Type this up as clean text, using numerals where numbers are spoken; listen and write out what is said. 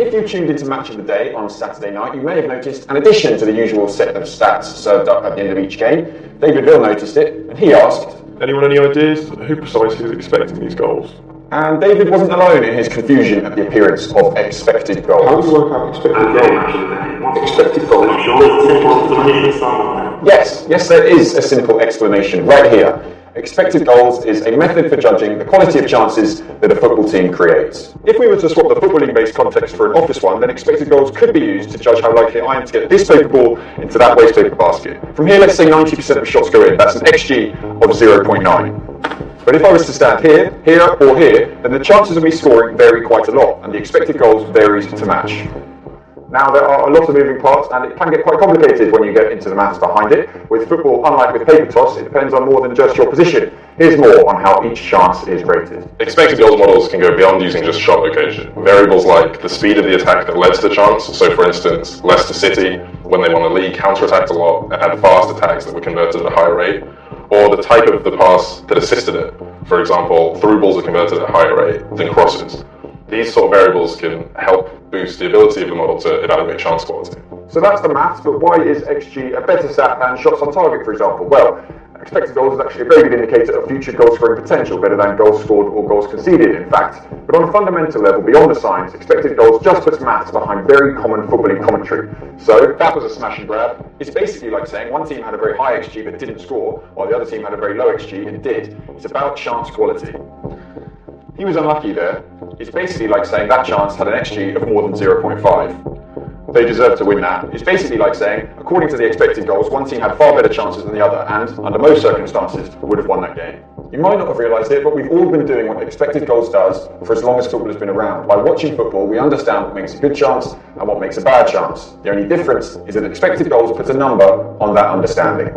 If you tuned into Match of the Day on Saturday night, you may have noticed an addition to the usual set of stats served up at the end of each game. David Bill noticed it, and he asked, "Anyone any ideas? Who precisely is expecting these goals?" And David wasn't alone in his confusion at the appearance of expected goals. How do you work out expected goals? Expected goals? Yes, there is a simple explanation right here. Expected goals is a method for judging the quality of chances that a football team creates. If we were to swap the footballing-based context for an office one, then expected goals could be used to judge how likely I am to get this paper ball into that waste paper basket. From here, let's say 90% of shots go in. That's an XG of 0.9. But if I was to stand here, or here, then the chances of me scoring vary quite a lot, and the expected goals varies to match. Now, there are a lot of moving parts, and it can get quite complicated when you get into the maths behind it. With football, unlike with paper toss, it depends on more than just your position. Here's more on how each chance is rated. Expected goals models can go beyond using just shot location. Variables like the speed of the attack that led to the chance, so for instance, Leicester City, when they won the league, counter-attacked a lot and had fast attacks that were converted at a higher rate, or the type of the pass that assisted it. For example, through balls are converted at a higher rate than crosses. These sort of variables can help boost the ability of the model to evaluate chance quality. So that's the maths, but why is XG a better stat than shots on target, for example? Well, expected goals is actually a very good indicator of future goal scoring potential, better than goals scored or goals conceded, in fact. But on a fundamental level, beyond the science, expected goals just puts maths behind very common footballing commentary. So that was a smash and grab. It's basically like saying one team had a very high XG but didn't score, while the other team had a very low XG and did. It's about chance quality. He was unlucky there. It's basically like saying that chance had an XG of more than 0.5. They deserve to win that. It's basically like saying, according to the expected goals, one team had far better chances than the other, and, under most circumstances, would have won that game. You might not have realised it, but we've all been doing what expected goals does for as long as football has been around. By watching football, we understand what makes a good chance and what makes a bad chance. The only difference is that expected goals puts a number on that understanding.